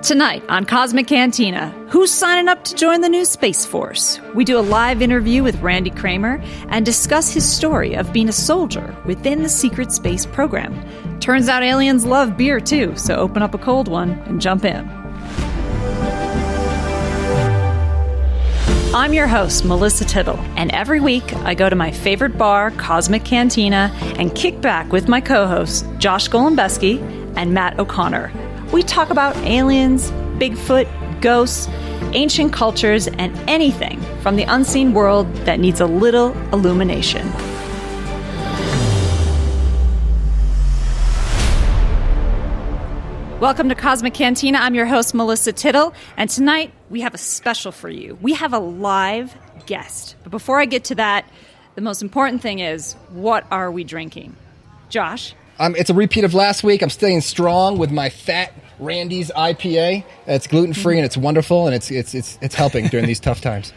Tonight on Cosmic Cantina, who's signing up to join the new Space Force? We do a live interview with Randy Cramer and discuss his story of being a soldier within the secret space program. Turns out aliens love beer too, so open up a cold one and jump in. I'm your host, Melissa Tittle, and every week I go to my favorite bar, Cosmic Cantina, and kick back with my co-hosts, Josh Golembeski and Matt O'Connor. We talk about aliens, Bigfoot, ghosts, ancient cultures, and anything from the unseen world that needs a little illumination. Welcome to Cosmic Cantina. I'm your host, Melissa Tittle, and tonight we have a special for you. We have a live guest. But before I get to that, the most important thing is, what are we drinking? Josh? It's a repeat of last week. I'm staying strong with my Fat Randy's IPA. It's gluten-free and it's wonderful, and it's helping during these tough times.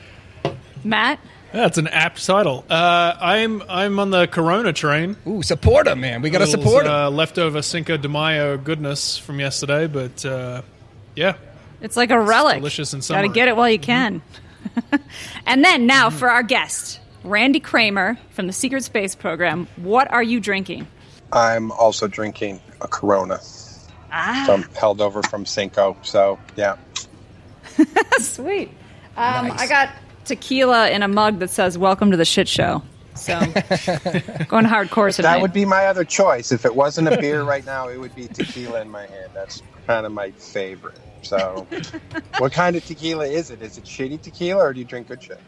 Matt? That's an apt title. I'm on the Corona train. Ooh, support him, man. We got to support him. Leftover Cinco de Mayo goodness from yesterday, but yeah. It's like a relic. It's delicious in summer. Got to get it while you can. And then now for our guest, Randy Cramer from the Secret Space Program. What are you drinking? I'm also drinking a Corona. So I'm held over from Cinco, so yeah. Sweet. Nice. I got tequila in a mug that says, "Welcome to the shit show." So going hardcore tonight. That would be my other choice. If it wasn't a beer right now, it would be tequila in my hand. That's kind of my favorite. So what kind of tequila is it? Is it shitty tequila, or do you drink good shit?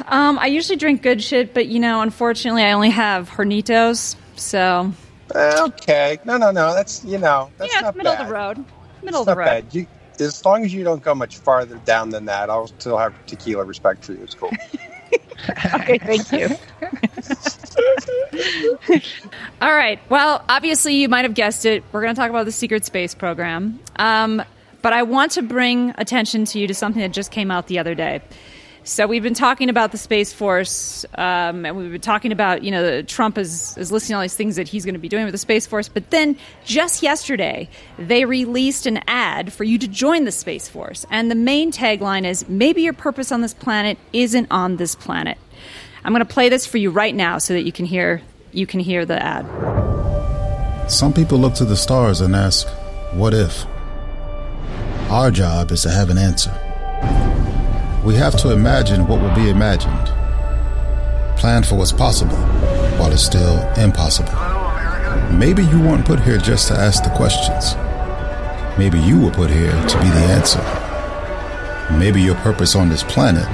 I usually drink good shit, but, unfortunately, I only have Hornitos, so... Okay. No. That's, that's not middle bad. of the road. It's not bad. As long as you don't go much farther down than that, I'll still have tequila respect for you. It's cool. Okay, thank you. All right. Well, obviously, you might have guessed it. We're going to talk about the Secret Space Program. But I want to bring attention to you to something that just came out the other day. So we've been talking about the Space Force, and we've been talking about, Trump is listing all these things that he's going to be doing with the Space Force. But then just yesterday, they released an ad for you to join the Space Force. And the main tagline is, maybe your purpose on this planet isn't on this planet. I'm going to play this for you right now so that you can hear the ad. Some people look to the stars and ask, what if? Our job is to have an answer. We have to imagine what will be imagined. Plan for what's possible while it's still impossible. Maybe you weren't put here just to ask the questions. Maybe you were put here to be the answer. Maybe your purpose on this planet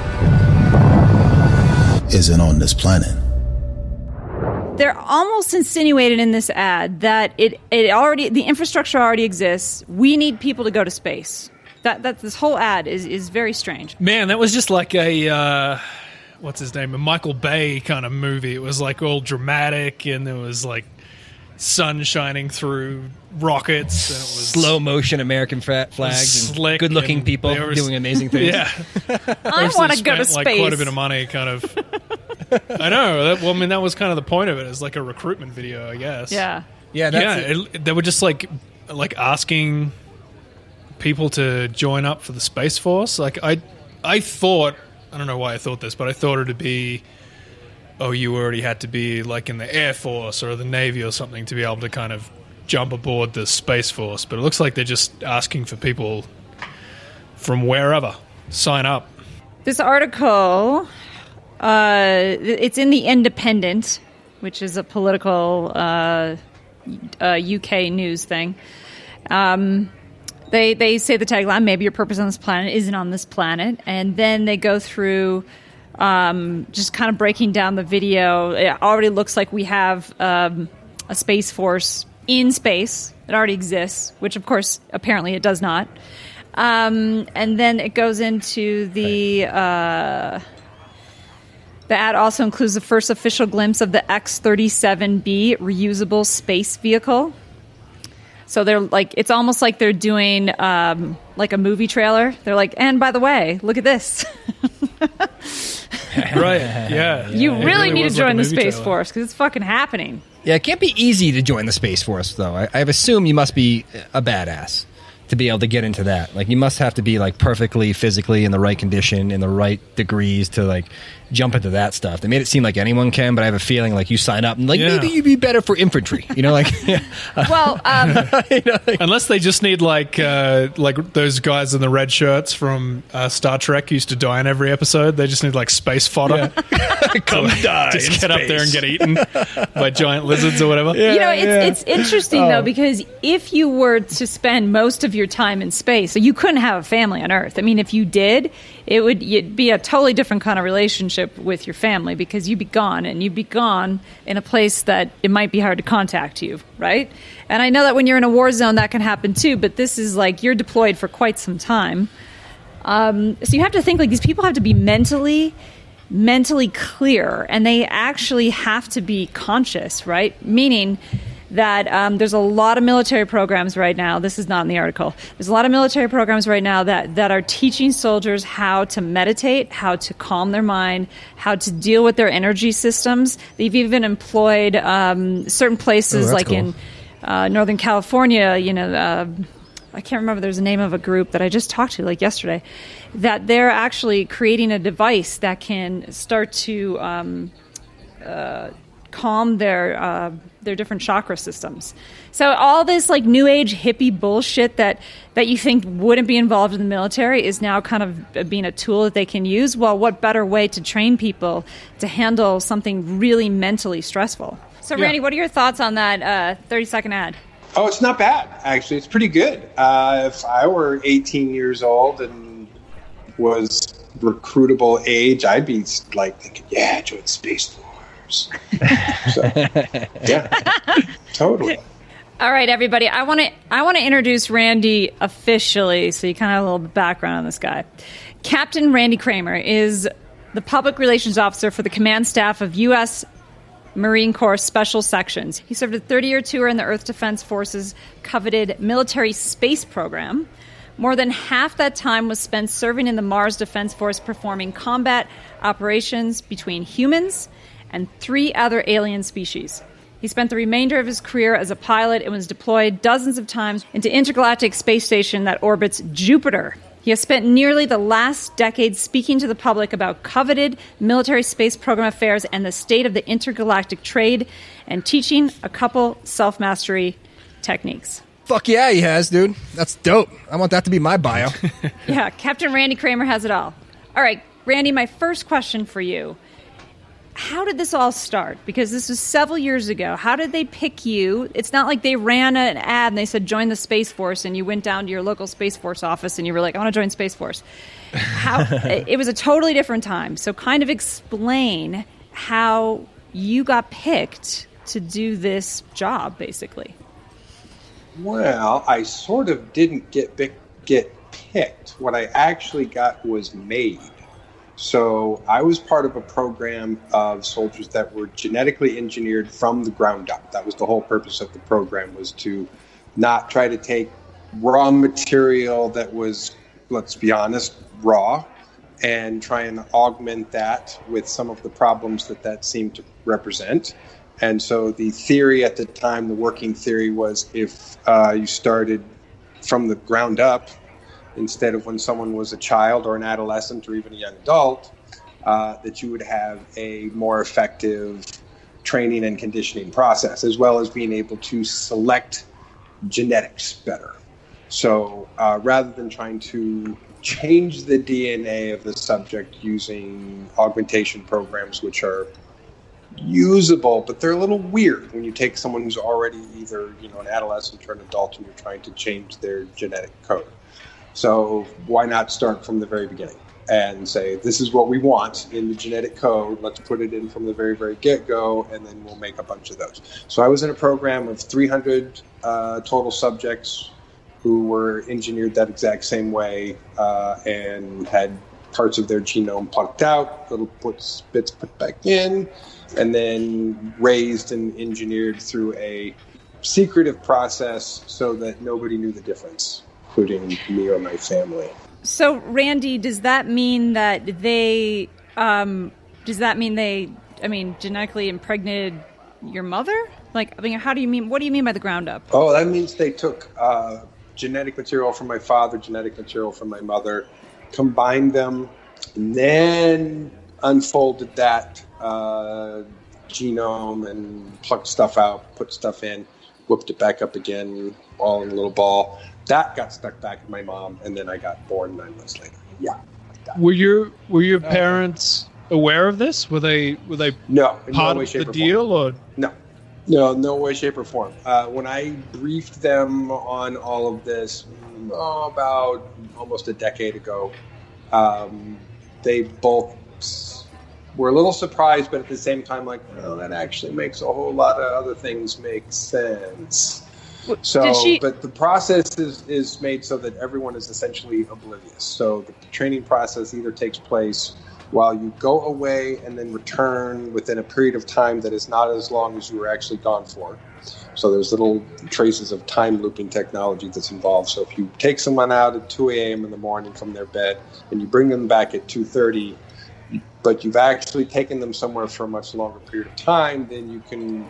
isn't on this planet. They're almost insinuated in this ad that the infrastructure already exists. We need people to go to space. That this whole ad is very strange. Man, that was just like a what's his name? A Michael Bay kind of movie. It was like all dramatic, and there was like sun shining through rockets, and it was slow motion American flags and good-looking people doing amazing things. Yeah, I want to go to space. Like quite a bit of money, kind of. I know. That was kind of the point of it. It's like a recruitment video, I guess. Yeah. They were just like asking people to join up for the Space Force. Like I thought, I don't know why I thought this, but I thought it'd be, you already had to be like in the Air Force or the Navy or something to be able to kind of jump aboard the Space Force. But it looks like they're just asking for people from wherever. Sign up. This article, it's in The Independent, which is a political UK news thing. They say the tagline, maybe your purpose on this planet isn't on this planet. And then they go through just kind of breaking down the video. It already looks like we have a Space Force in space. It already exists, which, of course, apparently it does not. And then it goes into the ad also includes the first official glimpse of the X-37B reusable space vehicle. So they're like, it's almost like they're doing like a movie trailer. They're like, and by the way, look at this. Right, yeah. You really need to join the Space Force because it's fucking happening. Yeah, it can't be easy to join the Space Force, though. I assume you must be a badass to be able to get into that. Like, you must have to be like perfectly physically in the right condition, in the right degrees to like jump into that stuff. They made it seem like anyone can, but I have a feeling like you sign up and like maybe you'd be better for infantry. You know, like Well, Unless they just need like those guys in the red shirts from Star Trek used to die in every episode. They just need like space fodder. come die. Just get up there and get eaten by giant lizards or whatever. It's interesting though, because if you were to spend most of your time in space, so you couldn't have a family on Earth. I mean, if you did, it'd be a totally different kind of relationship with your family, because you'd be gone, and you'd be gone in a place that it might be hard to contact you, right? And I know that when you're in a war zone, that can happen too, but this is like you're deployed for quite some time. So you have to think like these people have to be mentally clear, and they actually have to be conscious, right? Meaning that there's a lot of military programs right now. This is not in the article. There's a lot of military programs right now that are teaching soldiers how to meditate, how to calm their mind, how to deal with their energy systems. They've even employed certain places like cool. in Northern California, I can't remember, there's a name of a group that I just talked to like yesterday, that they're actually creating a device that can start to calm their different chakra systems. So all this like new age hippie bullshit that you think wouldn't be involved in the military is now kind of being a tool that they can use. Well, what better way to train people to handle something really mentally stressful? So Randy, what are your thoughts on that 30-second ad? Oh, it's not bad, actually. It's pretty good. If I were 18 years old and was recruitable age, I'd be like thinking, yeah, join Space Force. So, yeah, totally. All right, everybody. I want to introduce Randy officially, so you kind of have a little background on this guy. Captain Randy Cramer is the public relations officer for the command staff of U.S. Marine Corps Special Sections. He served a 30-year tour in the Earth Defense Force's coveted military space program. More than half that time was spent serving in the Mars Defense Force, performing combat operations between humans and 3 other alien species. He spent the remainder of his career as a pilot and was deployed dozens of times into intergalactic space station that orbits Jupiter. He has spent nearly the last decade speaking to the public about coveted military space program affairs and the state of the intergalactic trade, and teaching a couple self-mastery techniques. Fuck yeah, he has, dude. That's dope. I want that to be my bio. Yeah, Captain Randy Cramer has it all. All right, Randy, my first question for you. How did this all start? Because this was several years ago. How did they pick you? It's not like they ran an ad and they said, join the Space Force, and you went down to your local Space Force office and you were like, I want to join Space Force. It was a totally different time. So kind of explain how you got picked to do this job, basically. Well, I sort of didn't get picked. What I actually got was made. So I was part of a program of soldiers that were genetically engineered from the ground up. That was the whole purpose of the program, was to not try to take raw material that was, let's be honest, raw, and try and augment that with some of the problems that seemed to represent. And so the theory at the time, the working theory, was if you started from the ground up, instead of when someone was a child or an adolescent or even a young adult, that you would have a more effective training and conditioning process, as well as being able to select genetics better. So rather than trying to change the DNA of the subject using augmentation programs, which are usable, but they're a little weird when you take someone who's already either an adolescent or an adult and you're trying to change their genetic code. So why not start from the very beginning and say, this is what we want in the genetic code. Let's put it in from the very, very get-go, and then we'll make a bunch of those. So I was in a program of 300 total subjects who were engineered that exact same way and had parts of their genome plucked out, little bits put back in, and then raised and engineered through a secretive process so that nobody knew the difference, including me or my family. So, Randy, does that mean that they genetically impregnated your mother? Like, I mean, what do you mean by the ground up? Oh, that means they took genetic material from my father, genetic material from my mother, combined them, and then unfolded that genome and plucked stuff out, put stuff in, whipped it back up again, all in a little ball. That got stuck back in my mom, and then I got born 9 months later. Yeah. Like were your parents aware of this? Were they no, in part no way, of shape, the or deal form. or No way, shape, or form. When I briefed them on all of this about almost a decade ago, they both were a little surprised, but at the same time, like, well, that actually makes a whole lot of other things make sense. So, but the process is made so that everyone is essentially oblivious. So the training process either takes place while you go away and then return within a period of time that is not as long as you were actually gone for. So there's little traces of time looping technology that's involved. So if you take someone out at 2 a.m. in the morning from their bed and you bring them back at 2:30, but you've actually taken them somewhere for a much longer period of time, then you can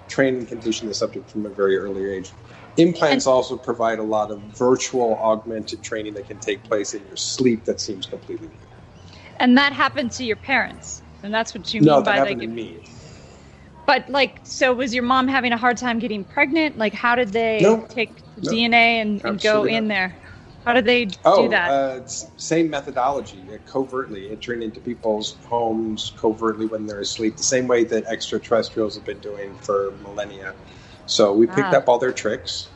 train and condition the subject from a very early age. Implants also provide a lot of virtual augmented training that can take place in your sleep that seems completely new. And that happened to your parents, and that's what you mean No, by that happened to me. But so was your mom having a hard time getting pregnant? Like, how did they take the DNA and go in there? How did they do that? Same methodology, covertly entering into people's homes covertly when they're asleep, the same way that extraterrestrials have been doing for millennia. So we picked up all their tricks.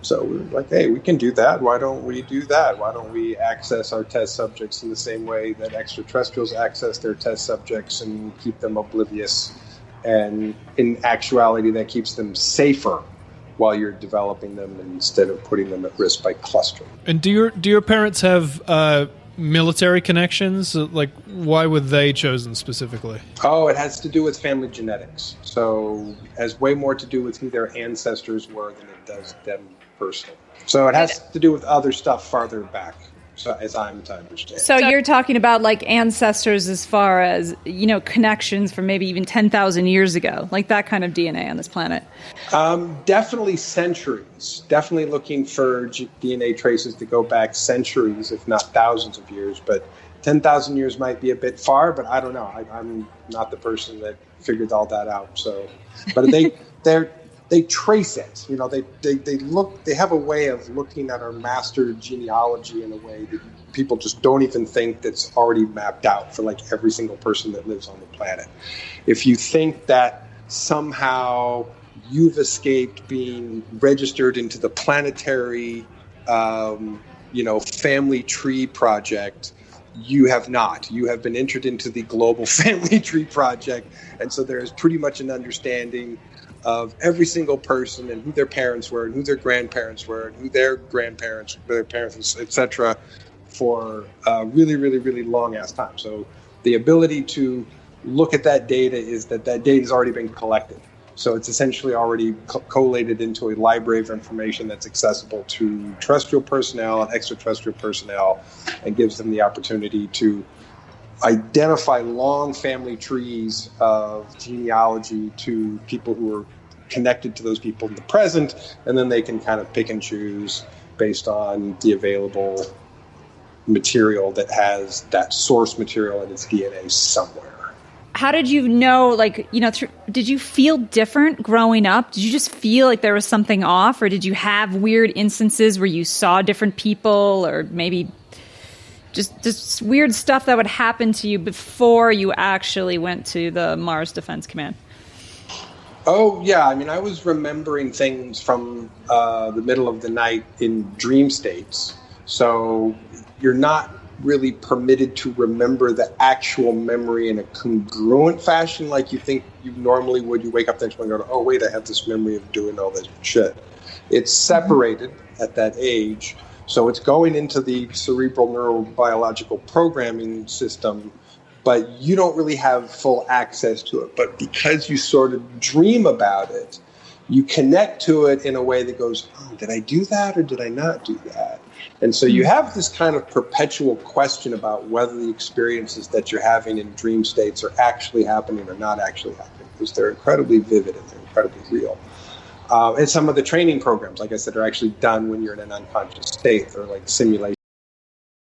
So we were like, hey, we can do that. Why don't we do that? Why don't we access our test subjects in the same way that extraterrestrials access their test subjects and keep them oblivious? And in actuality, that keeps them safer while you're developing them instead of putting them at risk by clustering. And do your parents have military connections? Like, why were they chosen specifically? Oh, it has to do with family genetics. So it has way more to do with who their ancestors were than it does them personally. So it has to do with other stuff farther back, so as I'm to understand. So you're talking about like ancestors as far as, connections from maybe even 10,000 years ago, like that kind of DNA on this planet? Definitely centuries. Definitely looking for DNA traces to go back centuries, if not thousands of years. But 10,000 years might be a bit far, but I don't know. I'm not the person that figured all that out. So, but they trace it. They have a way of looking at our master genealogy in a way that people just don't even think that's already mapped out for like every single person that lives on the planet. If you think that somehow you've escaped being registered into the planetary, family tree project, you have not. You have been entered into the global family tree project, and so there is pretty much an understanding of every single person and who their parents were and who their grandparents were and who their grandparents, their parents, etc., for a really, really, really long-ass time. So the ability to look at that data is that data has already been collected. So it's essentially already collated into a library of information that's accessible to terrestrial personnel and extraterrestrial personnel, and gives them the opportunity to identify long family trees of genealogy to people who are connected to those people in the present, and then they can kind of pick and choose based on the available material that has that source material in its DNA somewhere. How did you know, did you feel different growing up? Did you just feel like there was something off, or did you have weird instances where you saw different people, or maybe just weird stuff that would happen to you before you actually went to the Mars Defense Command? Oh, yeah. I mean, I was remembering things from the middle of the night in dream states. So you're not really permitted to remember the actual memory in a congruent fashion like you think you normally would. You wake up the next morning and go, oh, wait, I have this memory of doing all this shit. It's separated at that age. So it's going into the cerebral neurobiological programming system, but you don't really have full access to it. But because you sort of dream about it, you connect to it in a way that goes, oh, did I do that or did I not do that? And so you have this kind of perpetual question about whether the experiences that you're having in dream states are actually happening or not actually happening, because they're incredibly vivid and they're incredibly real. And some of the training programs, like I said, are actually done when you're in an unconscious state. They're like simulation